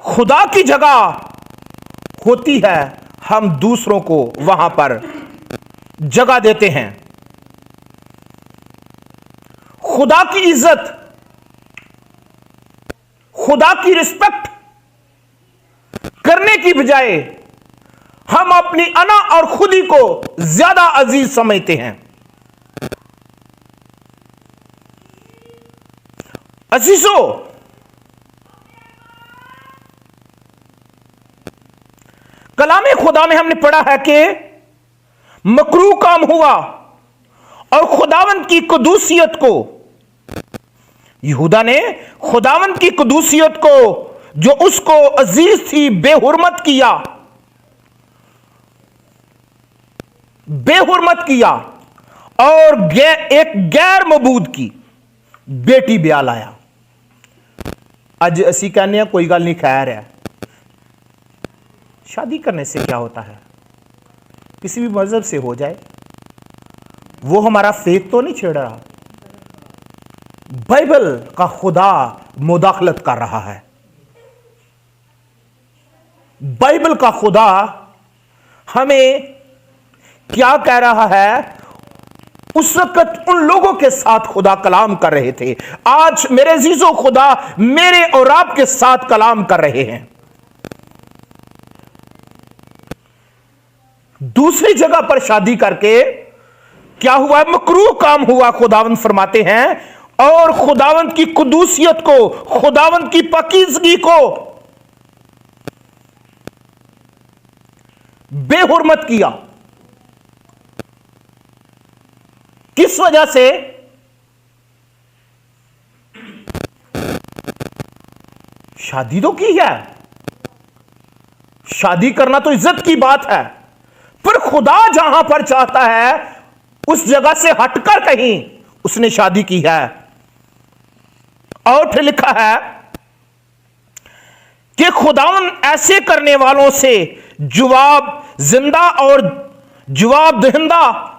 खुदा की जगह होती है, हम दूसरों को वहां पर जगह देते हैं। खुदा की इज्जत, खुदा की रिस्पेक्ट करने की बजाय हम अपनी अना और खुदी को ज्यादा अजीज समझते हैं। अजीजों, कलामे खुदा में हमने पढ़ा है कि मकरूह काम हुआ और खुदावंद की कुदूसियत को, यहूदा ने खुदावंद की कुदूसियत को जो उसको अजीज थी बेहुरमत किया, बेहुरमत किया और एक गैर मबूद की बेटी ब्याह लाया। अज असी कहने हैं कोई गल नहीं, खैर है, शादी करने से क्या होता है, किसी भी मजहब से हो जाए, वो हमारा फेथ तो नहीं छेड़ रहा। बाइबल का खुदा मुदाखलत कर रहा है। बाइबल का खुदा हमें क्या कह रहा है? उस वक्त उन लोगों के साथ खुदा कलाम कर रहे थे। आज मेरे अजीजों, खुदा मेरे और आपके साथ कलाम कर रहे हैं। दूसरी जगह पर शादी करके क्या हुआ? मकरूह काम हुआ, खुदावंद फरमाते हैं, और खुदावंद की कुदूसियत को, खुदावंद की पाकीज़गी को बेहुरमत किया। किस वजह से? शादी तो की है, शादी करना तो इज्जत की बात है, पर खुदा जहां पर चाहता है उस जगह से हटकर कहीं उसने शादी की है। और फिर लिखा है कि खुदावन ऐसे करने वालों से जवाब जिंदा और जवाब दहिंदा,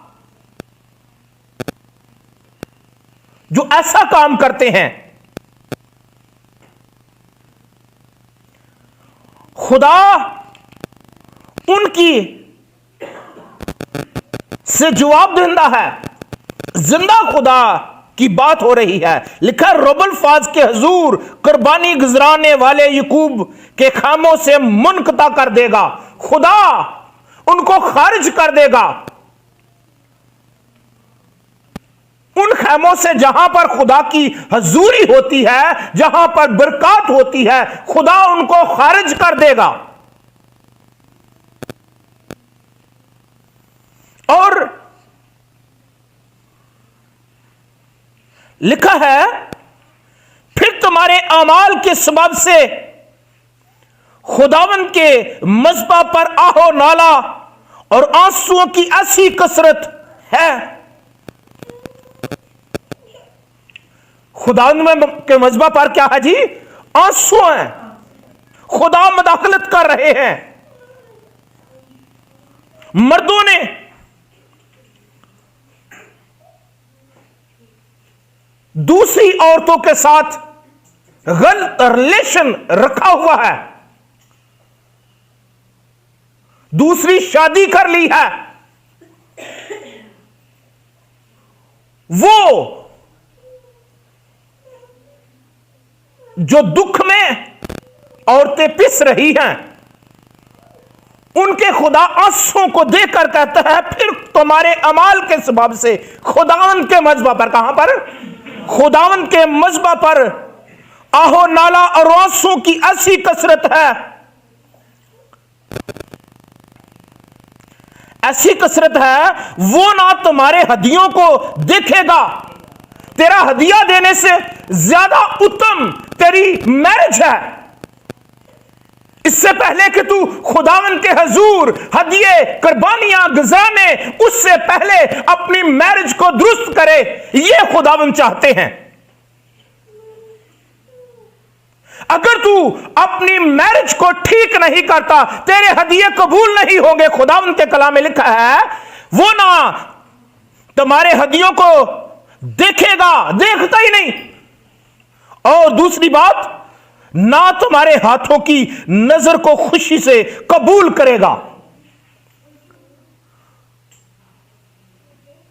जो ऐसा काम करते हैं, खुदा उनकी से जवाब दहिंदा है। जिंदा खुदा की बात हो रही है। लिखा रबल फाज के हजूर कुर्बानी गुजराने वाले यकूब के खामों से मुनकता कर देगा। खुदा उनको खारिज कर देगा उन खैमों से जहां पर खुदा की हजूरी होती है, जहां पर बरकत होती है, खुदा उनको खारिज कर देगा। और लिखा है फिर तुम्हारे अमाल के सबब से खुदावन के मज़बा पर आहो नाला और आंसुओं की ऐसी कसरत है। खुदावन के मज़बा पर क्या है जी? आंसू हैं। खुदा मुदाखलत कर रहे हैं। मर्दों ने दूसरी औरतों के साथ गलत रिलेशन रखा हुआ है, दूसरी शादी कर ली है। वो जो दुख में औरतें पिस रही हैं, उनके खुदा आंसुओं को देखकर कहता है फिर तुम्हारे अमाल के सबब से खुदावंद के मज़बा पर, कहां पर? खुदावंद के मज़बा पर आहो नाला और आंसुओं की ऐसी कसरत है, ऐसी कसरत है, वो ना तुम्हारे हदियों को देखेगा। तेरा हदिया देने से ज्यादा उत्तम तेरी मैरिज है। इससे पहले कि तू खुदावन के हजूर हदिये कुर्बानियां गुज़ारे, उससे पहले अपनी मैरिज को दुरुस्त करे, ये खुदावन चाहते हैं। अगर तू अपनी मैरिज को ठीक नहीं करता, तेरे हदिये कबूल नहीं होंगे। खुदावन के कलाम में लिखा है वो ना तुम्हारे हदियों को देखेगा, देखता ही नहीं। और दूसरी बात, ना तुम्हारे हाथों की नजर को खुशी से कबूल करेगा।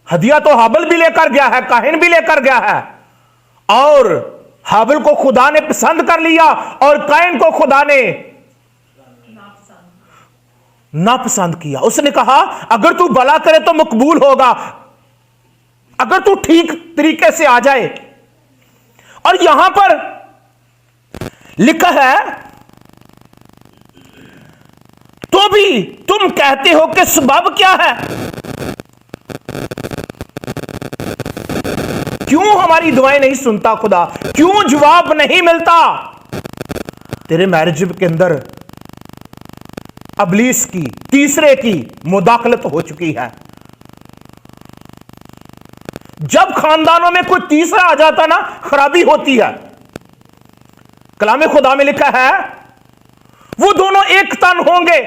हदिया तो हाबिल भी लेकर गया है, काहिन भी लेकर गया है, और हाबिल को खुदा ने पसंद कर लिया और काहिन को खुदा ने नापसंद किया। उसने कहा अगर तू भला करे तो मकबूल होगा, अगर तू ठीक तरीके से आ जाए। और यहां पर लिखा है तो भी तुम कहते हो कि सबब क्या है, क्यों हमारी दुआएं नहीं सुनता खुदा, क्यों जवाब नहीं मिलता। तेरे मैरिज के अंदर अबलीस की, तीसरे की मुदाखलत हो चुकी है। जब खानदानों में कोई तीसरा आ जाता ना, खराबी होती है। कलाम खुदा में लिखा है वो दोनों एक तन होंगे,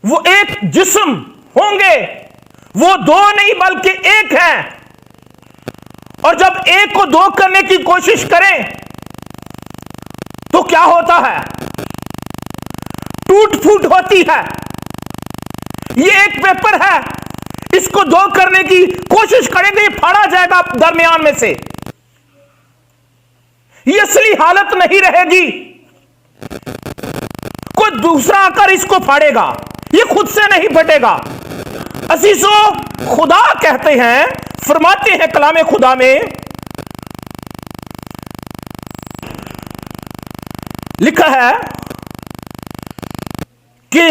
वो एक जिस्म होंगे, वो दो नहीं बल्कि एक हैं। और जब एक को दो करने की कोशिश करें तो क्या होता है, टूट फूट होती है। ये एक पेपर है, इसको दो करने की कोशिश करेंगे, ये फाड़ा जाएगा दरमियान में से, ये असली हालत नहीं रहेगी, कोई दूसरा आकर इसको फाड़ेगा, ये खुद से नहीं फटेगा। अजीजो, खुदा कहते हैं, फरमाते हैं कलाम खुदा में लिखा है कि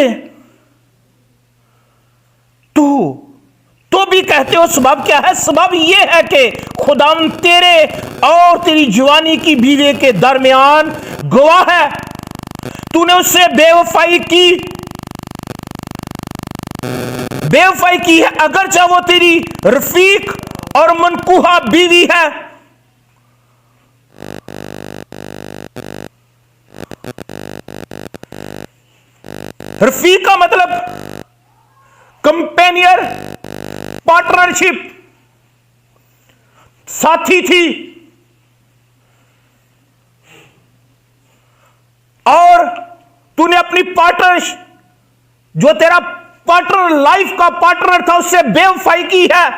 तो भी कहते हो सबब क्या है। सबब यह है कि खुदाम तेरे और तेरी जवानी की बीवी के दरमियान गवाह है, तूने उससे बेवफाई की है, अगर चाहे वो तेरी रफीक और मनकूहा बीवी है। रफीक का मतलब कंपेनियर, पार्टनरशिप, साथी थी, और तूने अपनी पार्टनर, जो तेरा पार्टनर, लाइफ का पार्टनर था, उससे बेवफाई की है।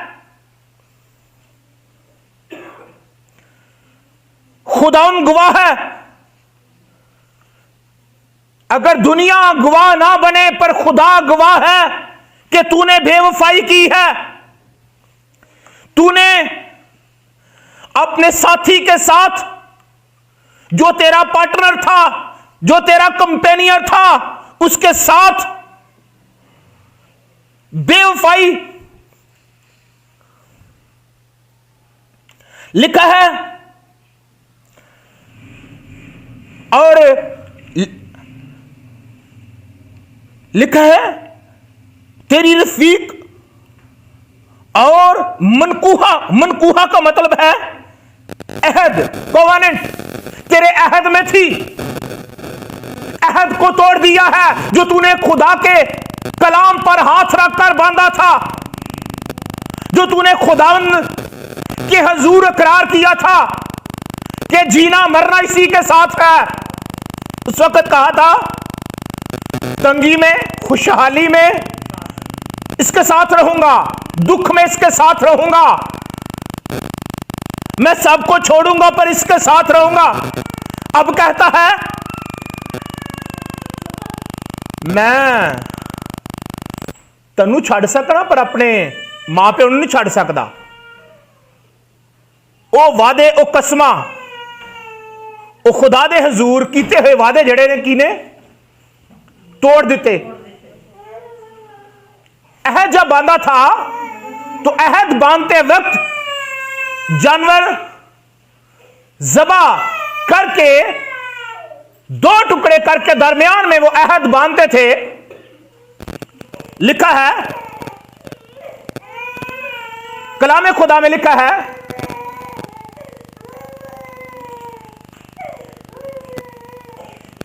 खुदाउन गवाह है, अगर दुनिया गवाह ना बने पर खुदा गवाह है कि तूने बेवफाई की है। तूने अपने साथी के साथ, जो तेरा पार्टनर था, जो तेरा कंपेनियर था, उसके साथ बेवफाई। लिखा है और लिखा है तेरी रफीक और मनकूहा का मतलब है अहद, कोवेनेंट, तेरे अहद में थी। अहद को तोड़ दिया है जो तूने खुदा के कलाम पर हाथ रखकर बांधा था, जो तूने खुदावन के हजूर इकरार किया था कि जीना मरना इसी के साथ है। उस वक्त कहा था तंगी में, खुशहाली में इसके साथ रहूंगा, दुख में इसके साथ रहूंगा, मैं सबको छोड़ूंगा पर इसके साथ रहूंगा। अब कहता है मैं तनु छड़ सकना पर अपने मां प्यो नहीं छड़ सकता। ओ वादे, ओ कसमा, ओ खुदा दे हजूर कीते हुए वादे जड़े ने कीने तोड़ दिते। अहद जब बांधा था तो अहद बांधते वक्त जानवर जबा करके, दो टुकड़े करके दरमियान में वो अहद बांधते थे। लिखा है कलाम खुदा में लिखा है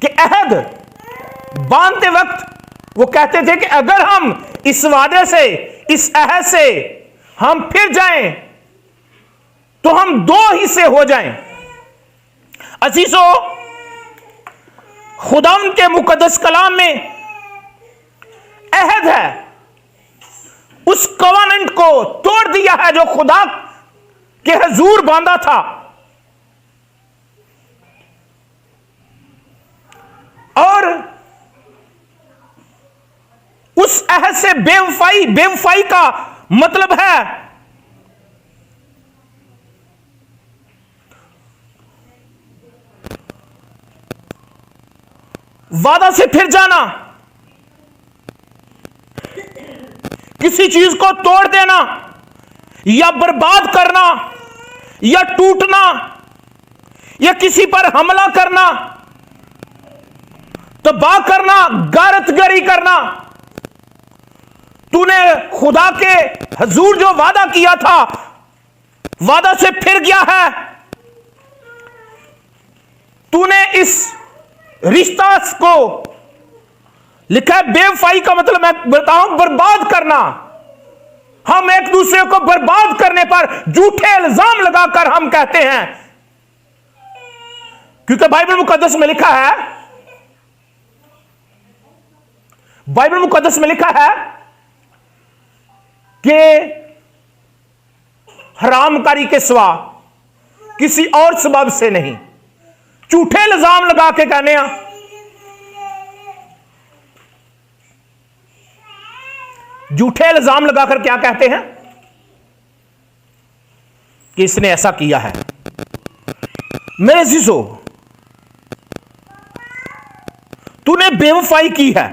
कि अहद बांधते वक्त वो कहते थे कि अगर हम इस वादे से, इस अहद से हम फिर जाएं तो हम दो हिस्से हो जाएं। अजीजों, खुदावंद के मुकद्दस कलाम में अहद है, उस कवानेंट को तोड़ दिया है जो खुदा के हजूर बांधा था, और उस अहद से बेवफाई का मतलब है वादा से फिर जाना, किसी चीज को तोड़ देना या बर्बाद करना या टूटना या किसी पर हमला करना, तबाह करना, गारतगरी करना। तूने खुदा के हजूर जो वादा किया था, वादा से फिर गया है। तूने इस रिश्ता को लिखा है, बेवफाई का मतलब मैं बताऊं बर्बाद करना। हम एक दूसरे को बर्बाद करने पर झूठे इल्जाम लगाकर हम कहते हैं, क्योंकि बाइबल मुकद्दस में लिखा है, बाइबल मुकद्दस में लिखा है कि हरामकारी के सिवा किसी और सबब से नहीं। झूठे इल्जाम लगा के कहने, झूठे इल्जाम लगाकर क्या कहते हैं कि इसने ऐसा किया है। मेरे अजीजों, तूने बेवफाई की है,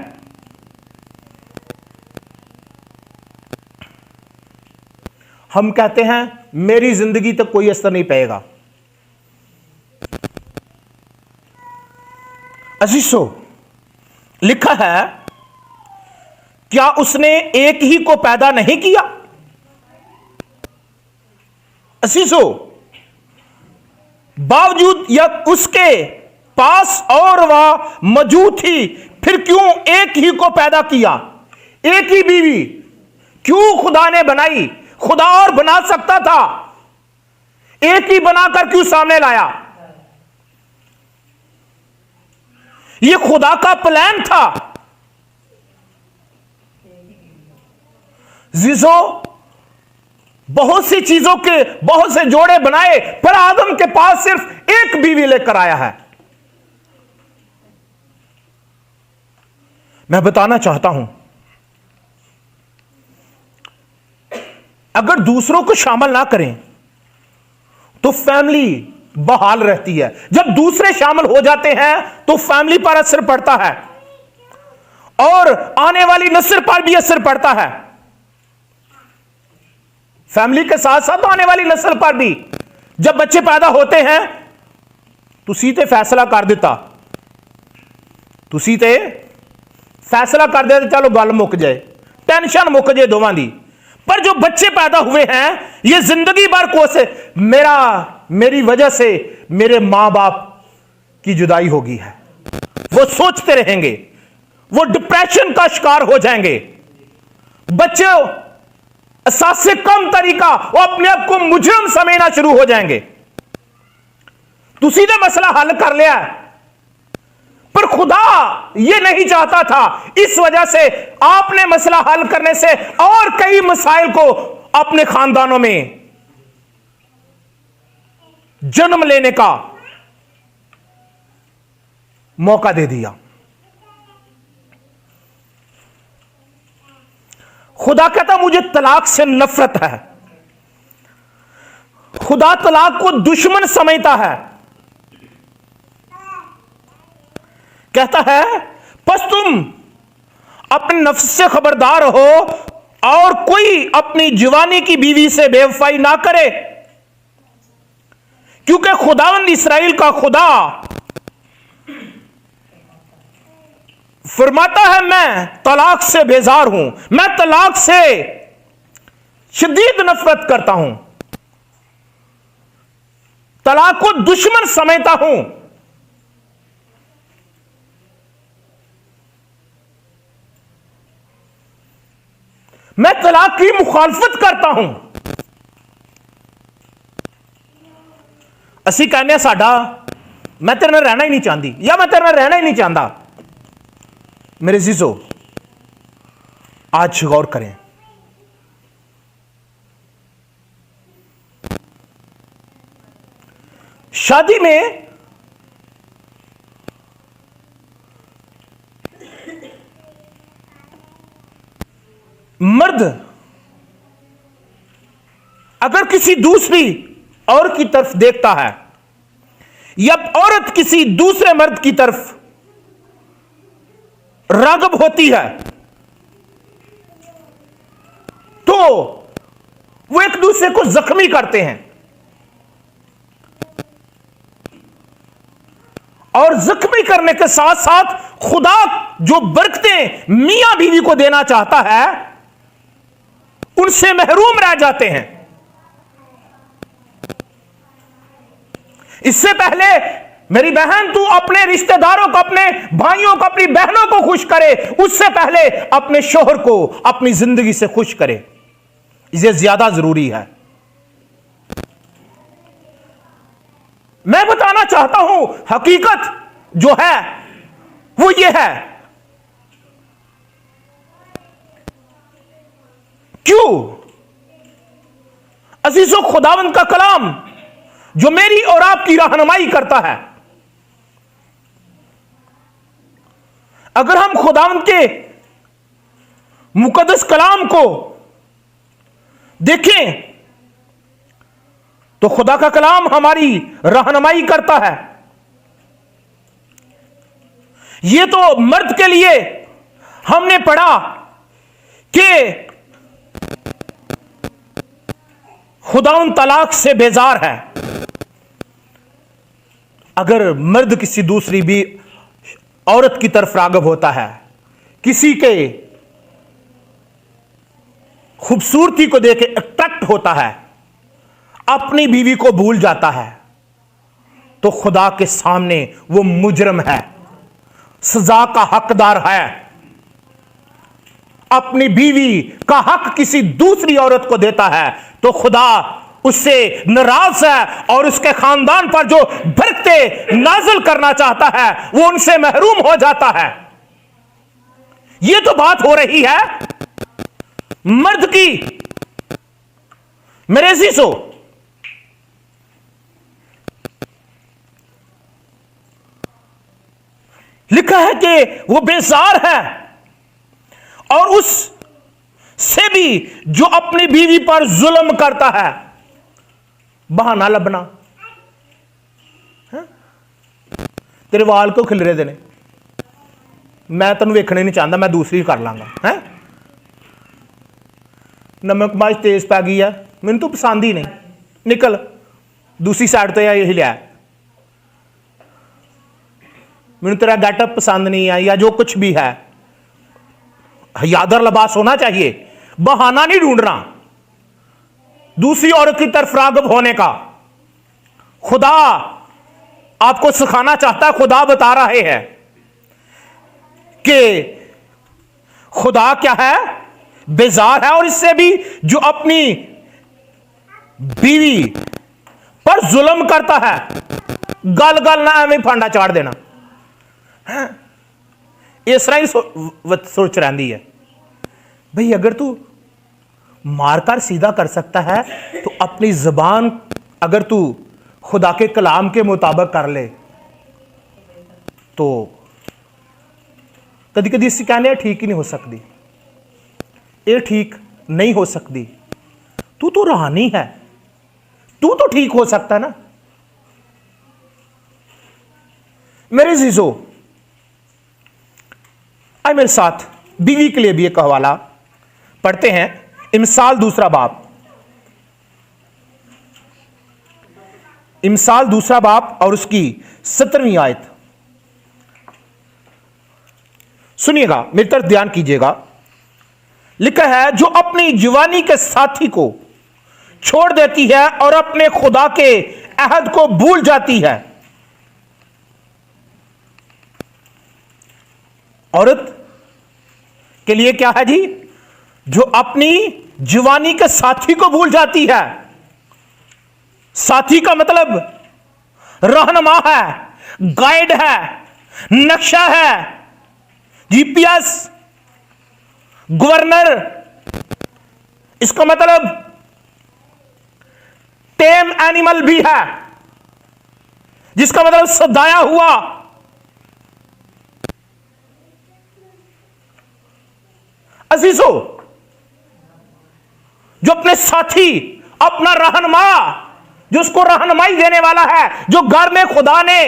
हम कहते हैं मेरी जिंदगी तक कोई असर नहीं पड़ेगा। अजीजों, लिखा है, क्या उसने एक ही को पैदा नहीं किया? अजीजों, बावजूद या उसके पास और वह मौजूद थी, फिर क्यों एक ही को पैदा किया? एक ही बीवी क्यों खुदा ने बनाई? खुदा और बना सकता था, एक ही बनाकर क्यों सामने लाया? यह खुदा का प्लान था। जीजो, बहुत सी चीजों के बहुत से जोड़े बनाए, पर आदम के पास सिर्फ एक बीवी लेकर आया है। मैं बताना चाहता हूं, अगर दूसरों को शामिल ना करें तो फैमिली बहाल रहती है। जब दूसरे शामिल हो जाते हैं तो फैमिली पर असर पड़ता है और आने वाली नस्ल पर भी असर पड़ता है। फैमिली के साथ साथ आने वाली नस्ल पर भी। जब बच्चे पैदा होते हैं तो सीधे फैसला कर देता, तो सीधे फैसला कर देते, चलो गल मुक जाए, टेंशन मुक जाए दोवां दी। पर जो बच्चे पैदा हुए हैं, ये जिंदगी भर कोसे मेरी वजह से मेरे मां बाप की जुदाई होगी है, वो सोचते रहेंगे, वो डिप्रेशन का शिकार हो जाएंगे। बच्चे सबसे कम तरीका वो अपने आप को मुजरिम समझना शुरू हो जाएंगे। तो सीधे मसला हल कर लिया, पर खुदा ये नहीं चाहता था। इस वजह से आपने मसला हल करने से और कई मसाइल को अपने खानदानों में जन्म लेने का मौका दे दिया। खुदा कहता मुझे तलाक से नफरत है। खुदा तलाक को दुश्मन समझता है। कहता है, बस तुम अपने नफ्स से खबरदार हो और कोई अपनी जवानी की बीवी से बेवफाई ना करे, क्योंकि खुदावंद इस्राएल का खुदा फरमाता है, मैं तलाक से बेजार हूं, मैं तलाक से शदीद नफरत करता हूं, तलाक को दुश्मन समझता हूं। मैं तलाक की मुखालफत करता हूं। ਅਸੀਂ ਕਹਿੰਦੇ ਸਾਡਾ मैं तेरे नाल रहना ही नहीं चाहती या मैं तेरे नाल रहना ही नहीं चाहता। मेरे जीजो आज गौर करें, शादी में मर्द अगर किसी दूसरी औरत की तरफ देखता है या औरत किसी दूसरे मर्द की तरफ राग़िब होती है तो वो एक दूसरे को जख्मी करते हैं और जख्मी करने के साथ साथ खुदा जो बरकतें मियां बीवी को देना चाहता है उनसे महरूम रह जाते हैं। इससे पहले मेरी बहन तू अपने रिश्तेदारों को, अपने भाइयों को, अपनी बहनों को खुश करे, उससे पहले अपने शोहर को अपनी जिंदगी से खुश करे। ये ज्यादा जरूरी है। मैं बताना चाहता हूं हकीकत जो है वो ये है, क्यों अजीजों खुदावंद का कलाम जो मेरी और आपकी रहनुमाई करता है, अगर हम खुदावंद के मुकद्दस कलाम को देखें तो खुदा का कलाम हमारी रहनुमाई करता है। यह तो मर्द के लिए हमने पढ़ा कि खुदावंद तलाक से बेजार है। अगर मर्द किसी दूसरी भी औरत की तरफ राग़िब होता है, किसी के खूबसूरती को देख के अट्रैक्ट होता है, अपनी बीवी को भूल जाता है, तो खुदा के सामने वो मुजरम है, सजा का हकदार है। अपनी बीवी का हक किसी दूसरी औरत को देता है तो खुदा उससे नाराज है और उसके खानदान पर जो बरकतें नाज़िल करना चाहता है वो उनसे महरूम हो जाता है। यह तो बात हो रही है मर्द की। मेरे अजीजों, लिखा है कि वो बेजार है और उस से भी जो अपनी बीवी पर जुल्म करता है। बहाना लभना है? तेरे वाल क्यों खिलरे देने, मैं तेन वेखने नहीं चाहता, मैं दूसरी कर लांगा है। नमक मिर्च तेज पै गई है, मैनू तो पसंद ही नहीं, निकल दूसरी साइड तो यही लिया। मैनू तेरा गेटअप पसंद नहीं है या जो कुछ भी है, हयादर लिबास होना चाहिए। बहाना नहीं ढूंढना दूसरी औरत की तरफ राग़िब होने का। खुदा आपको सिखाना चाहता है, खुदा बता रहे हैं कि खुदा क्या है, बेजार है। और इससे भी जो अपनी बीवी पर जुल्म करता है, गल गल ना एवं फांडा चाड़ देना, इस तरह ही सोच रही है। भाई अगर तू मारकर सीधा कर सकता है तो अपनी जबान अगर तू खुदा के कलाम के मुताबिक कर ले तो कभी कभी इससे कहने ठीक ही नहीं हो सकती, ये ठीक नहीं हो सकती। तू तो रूहानी है, तू तो ठीक हो सकता ना। मेरे जीजो आए मेरे साथ बीवी के लिए भी एक हवाला पढ़ते हैं। इमसाल दूसरा बाब, इमसाल दूसरा बाब और उसकी 17वीं आयत सुनिएगा, मेरी तरफ ध्यान कीजिएगा। लिखा है, जो अपनी जवानी के साथी को छोड़ देती है और अपने खुदा के अहद को भूल जाती है। औरत के लिए क्या है जी, जो अपनी जवानी के साथी को भूल जाती है। साथी का मतलब रहनुमा है, गाइड है, नक्शा है, जीपीएस, गवर्नर। इसका मतलब टेम एनिमल भी है, जिसका मतलब सदाया हुआ। अजीजो, जो अपने साथी, अपना रहनुमा, जो उसको रहनुमाई देने वाला है, जो घर में खुदा ने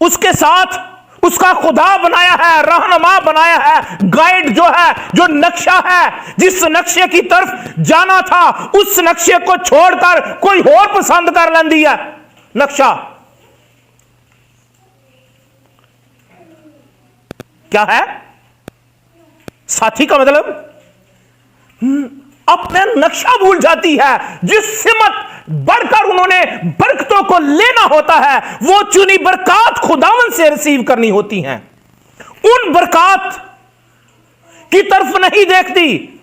उसके साथ उसका खुदा बनाया है, रहनुमा बनाया है, गाइड जो है, जो नक्शा है, जिस नक्शे की तरफ जाना था उस नक्शे को छोड़कर कोई और पसंद कर लेंदी है नक्शा। क्या है साथी का मतलब? अपना नक्शा भूल जाती है। जिस सिमत बढ़कर उन्होंने बरकतों को लेना होता है, वो चुनी बरकत खुदावन से रिसीव करनी होती हैं। उन बरकत की तरफ नहीं देखती,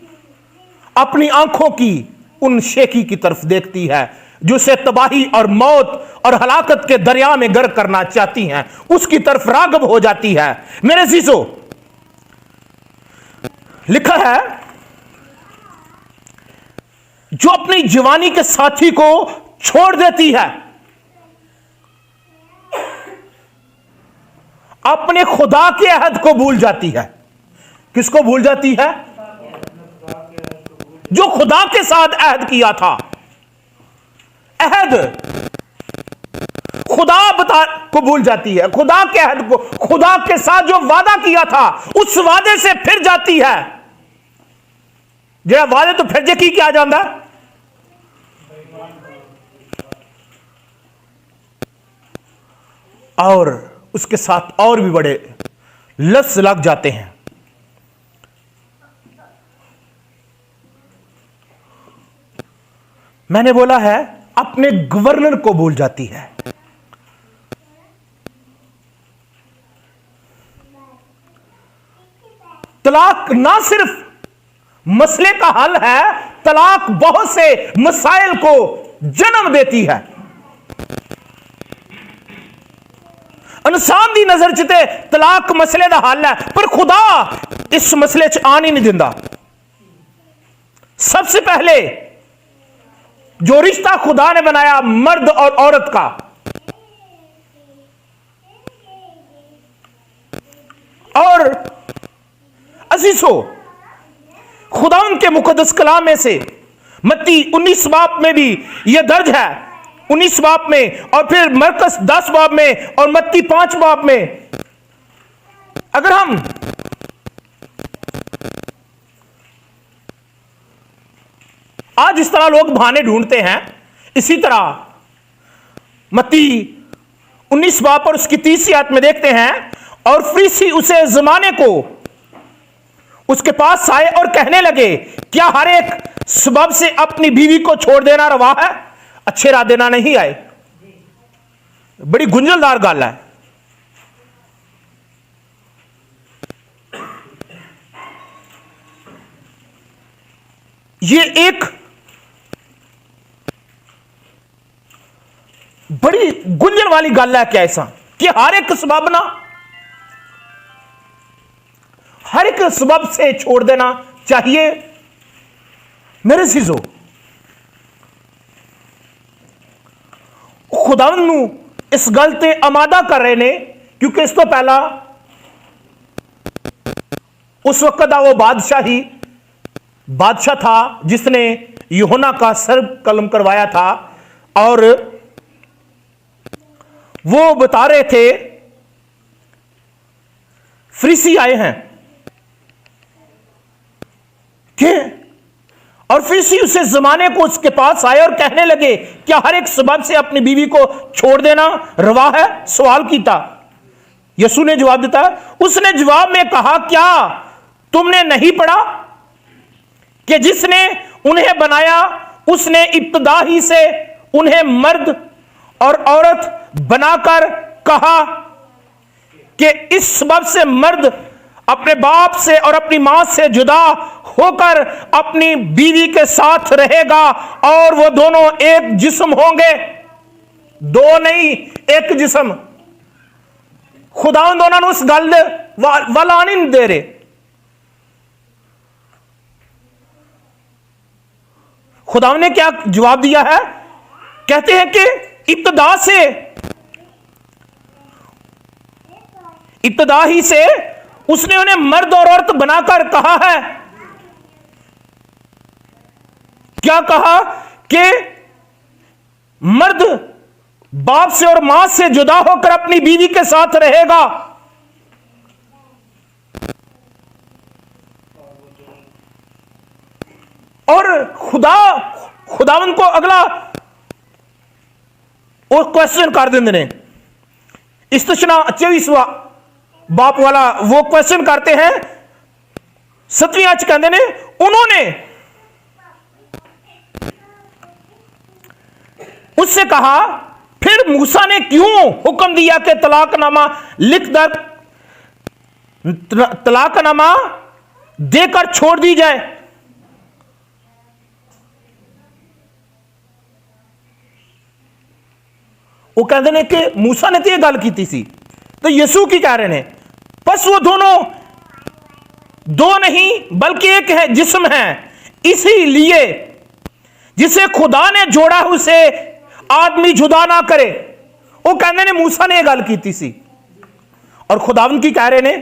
अपनी आंखों की उन शेखी की तरफ देखती है जो उसे तबाही और मौत और हलाकत के दरिया में गर्क करना चाहती हैं, उसकी तरफ रागब हो जाती है। मेरे जीजो, लिखा है, जो अपनी जवानी के साथी को छोड़ देती है, अपने खुदा के अहद को भूल जाती है। किसको भूल जाती है? जो खुदा के साथ अहद किया था। अहद खुदा को भूल जाती है, खुदा के अहद को, खुदा के साथ जो वादा किया था उस वादे से फिर जाती है। जरा वादे तो फिर जे की क्या जाता है? और उसके साथ और भी बड़े लफ्ज लग जाते हैं। मैंने बोला है अपने गवर्नर को भूल जाती है। तलाक ना सिर्फ मसले का हल है, तलाक बहुत से मसाइल को जन्म देती है। इंसान दी नजर च ते तलाक मसले का हल है, पर खुदा इस मसले च आन ही नहीं दिंदा। सबसे पहले जो रिश्ता खुदा ने बनाया मर्द और औरत का, और अजीजो, खुदा उनके मुकद्दस कलाम में से मत्ती 19 बाब में भी यह दर्ज है, 19 बाब में, और फिर मरकस 10 बाब में और मत्ती 5 बाब में। अगर हम आज इस तरह लोग बहाने ढूंढते हैं, इसी तरह मत्ती 19 बाब पर उसकी 30वीं आयत में देखते हैं, और फरीसी उसे जमाने को उसके पास आए और कहने लगे, क्या हर एक सबब से अपनी बीवी को छोड़ देना रवा है? अच्छे राह देना नहीं आए। बड़ी गुंजलदार गल है। ये एक बड़ी गुंजन वाली गल है। क्या ऐसा कि हर एक सबब ना, हर एक सबब से छोड़ देना चाहिए? मेरे चीजों, खुदावंद नू इस गल ते आमादा कर रहे ने, क्योंकि इस तो पहला उस वक्त का वो बादशाह था जिसने यूहन्ना का सर कलम करवाया था, और वो बता रहे थे फरीसी आए हैं कि, और फरीसी उसे जमाने को उसके पास आए और कहने लगे, क्या हर एक सबब से अपनी बीवी को छोड़ देना रवा है? सवाल कीता। यसू ने जवाब दिया, उसने जवाब में कहा, क्या तुमने नहीं पढ़ा कि जिसने उन्हें बनाया उसने इब्तदा ही से उन्हें मर्द और औरत बनाकर कहा कि इस सबब से मर्द अपने बाप से और अपनी मां से जुदा होकर अपनी बीवी के साथ रहेगा और वो दोनों एक जिस्म होंगे। दो नहीं एक जिस्म। खुदावंद उन्होंने उस गल वाल आने नहीं दे रहे। खुदावंद ने क्या जवाब दिया है? कहते हैं कि इब्तदा ही से उसने उन्हें मर्द और औरत बनाकर कहा है। क्या कहा? कि मर्द बाप से और मां से जुदा होकर अपनी बीवी के साथ रहेगा। और खुदावन को अगला और क्वेश्चन कर देंगे ने इस्तशना 24वां बाप वाला वो क्वेश्चन करते हैं 7वीं आयत कहते ने उन्होंने उससे कहा फिर मूसा ने क्यों हुक्म दिया कि तलाकनामा लिखकर तलाकनामा देकर छोड़ दी जाए? वो कहते हैं कि मूसा ने तो यह गल की सी, तो यीशु की कह रहे हैं बस वो दोनों दो नहीं बल्कि एक है जिस्म है, इसीलिए जिसे खुदा ने जोड़ा उसे आदमी जुदा ना करे। वो कहने ने मूसा ने यह गल की सी और खुदावंद की कह रहे ने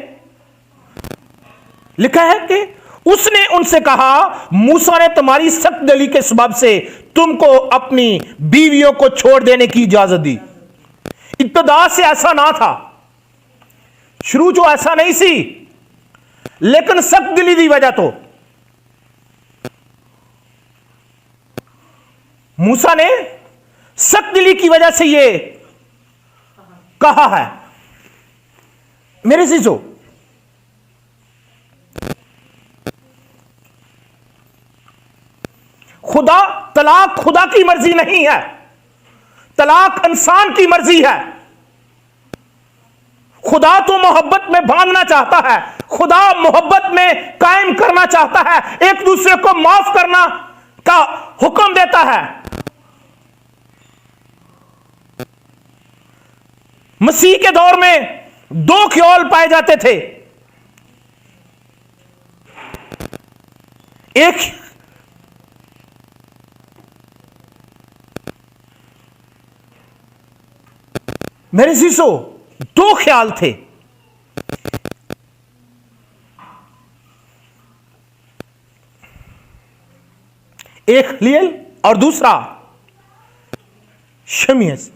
लिखा है कि उसने उनसे कहा मूसा ने तुम्हारी सख्त दिली के सबब से तुमको अपनी बीवियों को छोड़ देने की इजाजत दी। इब्तदा से ऐसा ना था, शुरू जो ऐसा नहीं सी, लेकिन सख्त दिली की वजह तो मूसा ने सख्त दिली की वजह से यह कहा है। मेरे चीजों तलाक खुदा की मर्जी नहीं है, तलाक इंसान की मर्जी है। खुदा तो मोहब्बत में बांधना चाहता है, खुदा मोहब्बत में कायम करना चाहता है, एक दूसरे को माफ करना का हुक्म देता है। मसीह के दौर में दो ख्याल पाए जाते थे, एक मेरे शिशो दो ख्याल थे, एक हलील और दूसरा शमीएस।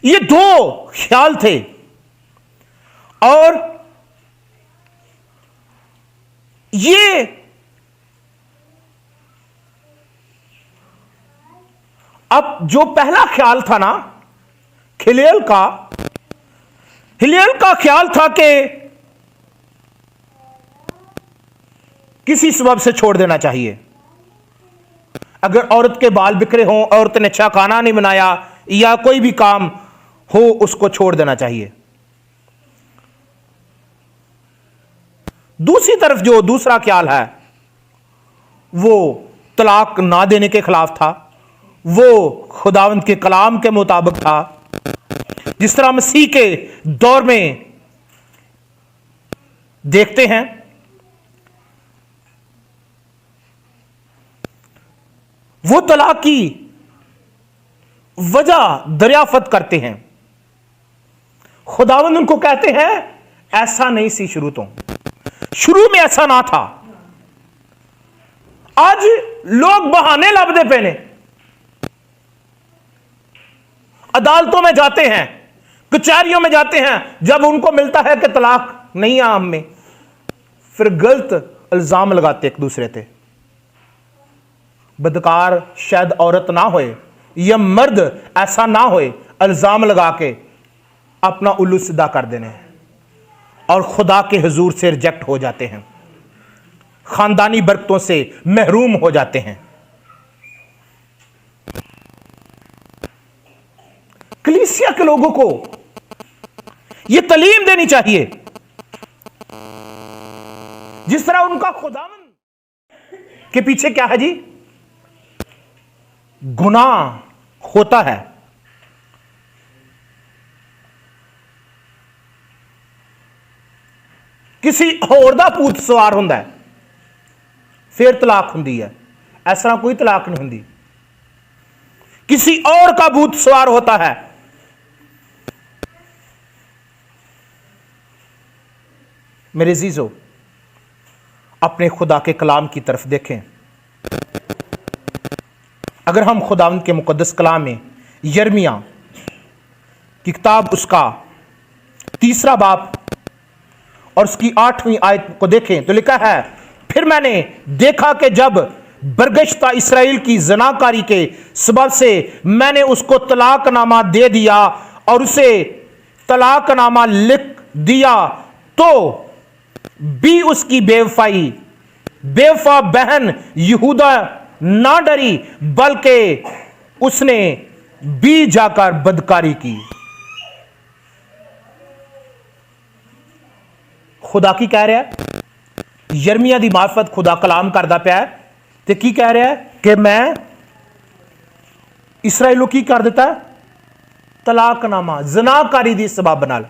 ये दो ख्याल थे और ये अब जो पहला ख्याल था ना हिलेल का ख्याल था कि किसी सबब से छोड़ देना चाहिए। अगर औरत के बाल बिखरे हों, औरत ने अच्छा खाना नहीं बनाया या कोई भी काम हो, उसको छोड़ देना चाहिए। दूसरी तरफ जो दूसरा ख्याल है वो तलाक ना देने के खिलाफ था, वो खुदावंद के कलाम के मुताबिक था। जिस तरह मसीह के दौर में देखते हैं, वो तलाक की वजह दरियाफत करते हैं। खुदावंद उनको कहते हैं ऐसा नहीं सी, शुरू में ऐसा ना था। आज लोग बहाने लभदे पे ने, अदालतों में जाते हैं, कचहरियों में जाते हैं, जब उनको मिलता है कि तलाक नहीं है हम में, फिर गलत इल्जाम लगाते एक दूसरे पे। बदकार शायद औरत ना होए या मर्द ऐसा ना होए, इल्जाम लगा के अपना उल्लू सीधा कर देने और खुदा के हुजूर से रिजेक्ट हो जाते हैं, खानदानी बरकतों से महरूम हो जाते हैं। कलीसिया के लोगों को यह तालीम देनी चाहिए जिस तरह उनका खुदावन के पीछे क्या है जी, गुनाह होता है, किसी होर दा भूत सवार हुंदा है, फिर तलाक हुंदी है। इस तरह कोई तलाक नहीं हुंदी। किसी और का भूत सवार होता है। मेरे अजीजों, अपने खुदा के कलाम की तरफ देखें। अगर हम खुदावंद के मुकद्दस कलाम में यिर्मयाह की किताब उसका 3 बाब और उसकी 8वीं आयत को देखें तो लिखा है, फिर मैंने देखा कि जब बरगश्ता इसराइल की जनाकारी के सबब से मैंने उसको तलाकनामा दे दिया और उसे तलाकनामा लिख दिया, तो भी उसकी बेवफा बहन यहूदा ना डरी, बल्कि उसने भी जाकर बदकारी की। खुदा की कह रहा है, यिर्मयाह दी मार्फत खुदा कलाम करदा पिया है ते की कह रहा है कि मैं इसराइलों की कर दिता है तलाकनामा जनाकारी दी सबब नाल।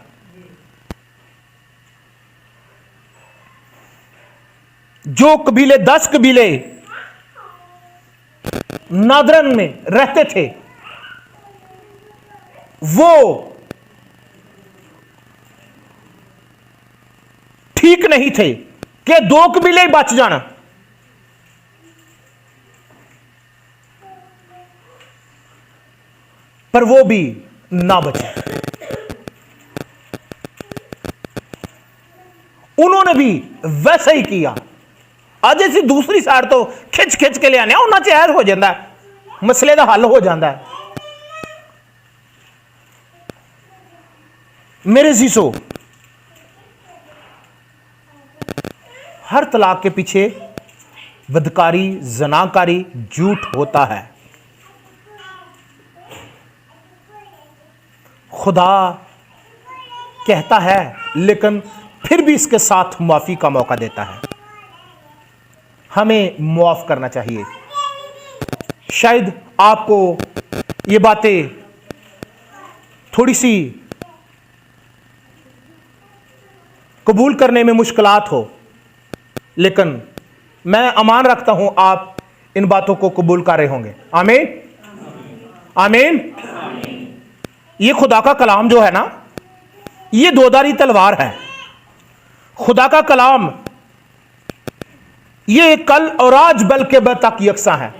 जो कबीले 10 कबीले नादरन में रहते थे, वो ठीक नहीं थे कि 2 कबीले ही बच जाना, पर वो भी ना बचे। उन्होंने भी वैसा ही किया। आज ऐसी दूसरी साइड तो खिंच खिंच के ले आने उन्होंने चैज हो जाता है, मसले का हल हो जाता है। मेरे जीसो, हर तलाक के पीछे बदकारी, जनाकारी, झूठ होता है। खुदा कहता है लेकिन फिर भी इसके साथ माफी का मौका देता है। हमें मुआफ करना चाहिए। शायद आपको ये बातें थोड़ी सी कबूल करने में मुश्किलात हो, लेकिन मैं अमान रखता हूं आप इन बातों को कबूल कर रहे होंगे। आमीन, आमीन। ये खुदा का कलाम जो है ना, ये दोधारी तलवार है। खुदा का कलाम ये कल और आज बल के बल तक यकसा है।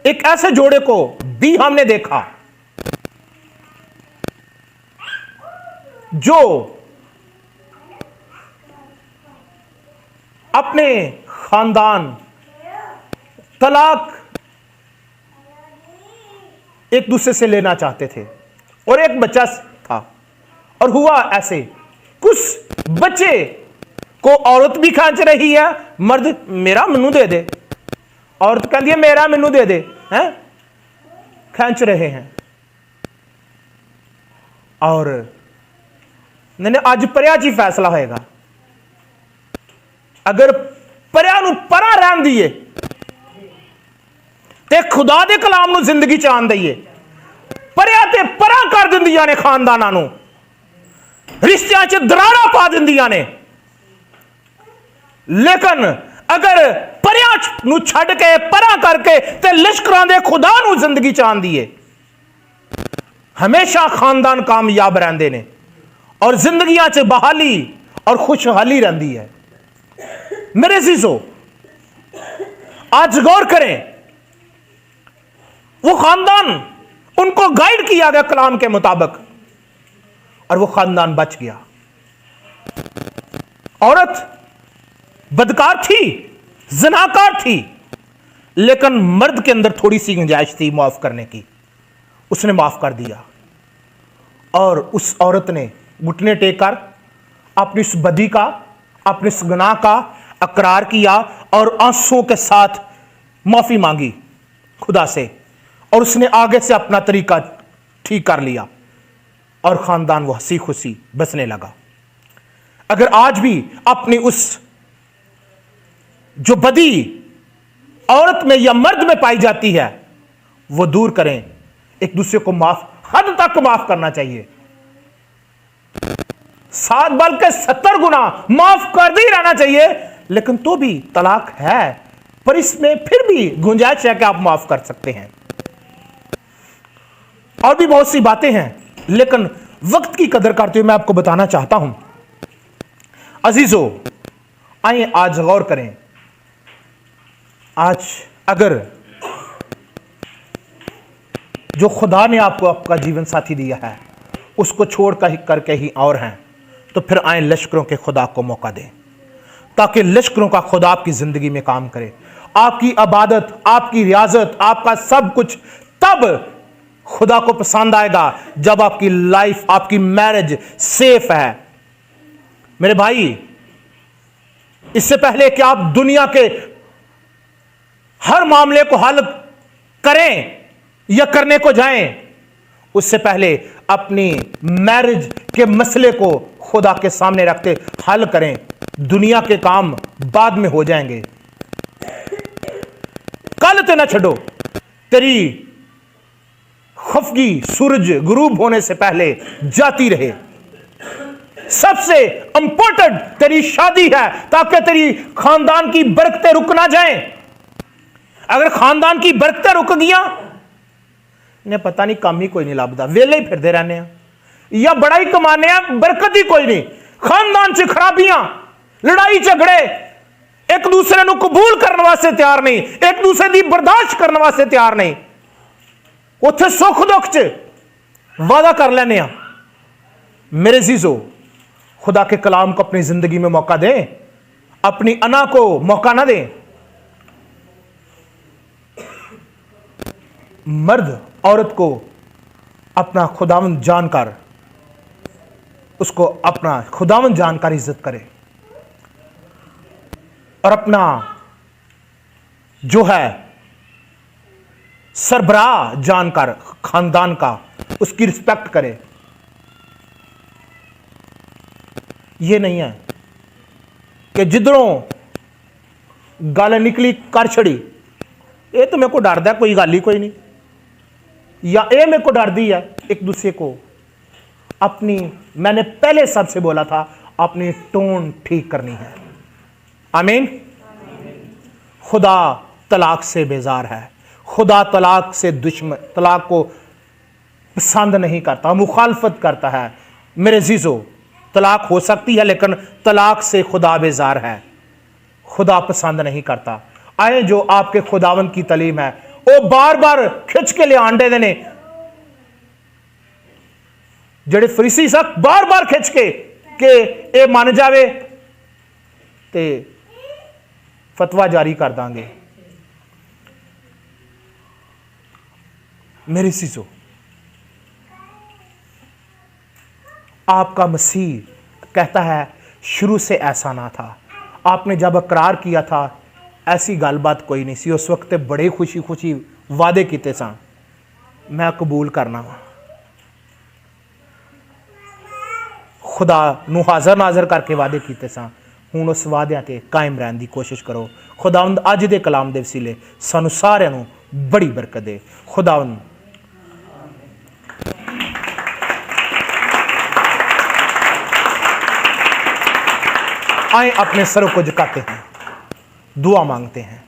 एक ऐसे जोड़े को भी हमने देखा जो अपने खानदान तलाक एक दूसरे से लेना चाहते थे और एक बच्चा था, और हुआ ऐसे, कुछ बच्चे को औरत भी खींच रही है, मर्द मेरा मैनू दे दे, औरत कहती है मेरा मैनू दे दे, हैं खींच रहे हैं। और मैंने अज परिया जी फैसला होएगा, अगर परिया नू परा रहन दीए ते खुदा दे कलाम नू जिंदगी च आन दईए, परिया ते परा कर दिंदियां ने खानदानां नू, रिश्तियां च दराड़ा पा दिंदियां ने। लेकिन अगर परिया नू छड़ के परा करके ते लश्करां दे खुदा नू जिंदगी च आन दीए, हमेशा खानदान कामयाब रहंदे ने और जिंदगियां च बहाली और खुशहाली रहती है। मेरे अजीजों, आज गौर करें, वो खानदान उनको गाइड किया गया कलाम के मुताबिक और वो खानदान बच गया। औरत बदकार थी, ज़नाकार थी, लेकिन मर्द के अंदर थोड़ी सी गुंजाइश थी माफ करने की, उसने माफ कर दिया। और उस औरत ने घुटने टेक कर अपनी उस बदी का, अपने उस गुनाह का अकरार किया और आंसुओं के साथ माफी मांगी खुदा से, और उसने आगे से अपना तरीका ठीक कर लिया और खानदान वो हंसी खुशी बसने लगा। अगर आज भी अपनी उस जो बदी औरत में या मर्द में पाई जाती है वो दूर करें, एक दूसरे को हद तक माफ करना चाहिए। 7 बल्कि 70 गुना माफ कर ही रहना चाहिए। लेकिन तो भी तलाक है, पर इसमें फिर भी गुंजाइश है कि आप माफ कर सकते हैं। और भी बहुत सी बातें हैं, लेकिन वक्त की कदर करते हुए मैं आपको बताना चाहता हूं। अजीजों, आइए आज गौर करें। आज अगर जो खुदा ने आपको आपका जीवन साथी दिया है उसको छोड़ कर कहीं और हैं, तो फिर आए लश्करों के खुदा को मौका दें, ताकि लश्करों का खुदा आपकी जिंदगी में काम करे। आपकी इबादत, आपकी रियाजत, आपका सब कुछ तब खुदा को पसंद आएगा जब आपकी लाइफ, आपकी मैरिज सेफ है। मेरे भाई, इससे पहले कि आप दुनिया के हर मामले को हल करें या करने को जाएं, उससे पहले अपनी मैरिज के मसले को खुदा के सामने रखते हल करें। दुनिया के काम बाद में हो जाएंगे। कल ते ना छोड़ो, तेरी खफगी सूरज गुरूब होने से पहले जाती रहे। सबसे इंपॉर्टेंट तेरी शादी है, ताकि तेरी खानदान की बरकतें रुक ना जाएं। अगर खानदान की बरकतें रुक गया, इन्हें पता नहीं, काम ही कोई नहीं लाभदा, वेले ही फिरदे रहने या बड़ाई कमाने, बरकत ही कोई नहीं। खानदान से खराबियां, लड़ाई झगड़े, एक दूसरे को कबूल करने वास्ते तैयार नहीं, एक दूसरे की बर्दाश्त करने वास्ते तैयार नहीं। उत्थे सुख दुख च वादा कर लेने। मेरे जीजो, खुदा के कलाम को अपनी जिंदगी में मौका दें, अपनी अना को मौका ना दें। मर्द औरत को अपना खुदावंद जानकर, उसको अपना खुदावंद जानकर इज्जत करे, और अपना जो है सरबराह जानकर खानदान का उसकी रिस्पेक्ट करे। यह नहीं है कि जिधरों गल निकली कर छड़ी, ये तो मेरे को डरदा कोई गल ही कोई नहीं, या ये मेरे को डरदी है। एक दूसरे को अपनी, मैंने पहले सबसे बोला था, अपनी टोन ठीक करनी है। आमीन। खुदा तलाक से बेजार है। खुदा तलाक से दुश्मन, तलाक को पसंद नहीं करता, मुखालफत करता है। मेरे जीजो, तलाक हो सकती है, लेकिन तलाक से खुदा बेजार है, खुदा पसंद नहीं करता। आए जो आपके खुदावंद की तलीम है, वो बार बार खिंच के लिए आंडे देने, जेड़े फरीसी सब बार बार खिंच के ए मान जावे ते फतवा जारी कर देंगे। मेरे सीसो, आपका मसीह कहता है शुरू से ऐसा ना था। आपने जब इकरार किया था, ऐसी गलबात कोई नहीं सी। उस वक्त बड़े खुशी खुशी वादे किए सन, मैं कबूल करना वा। खुदा नू हाजर नाजर करके वादे किए सन। हुण उस वादियां ते कायम रहने की कोशिश करो। खुदावंद अज दे कलाम दे वसीले सानू सारिआं नू बड़ी बरकत दे। खुदावंद आए अपने सरों को झुकाते हैं, दुआ मांगते हैं।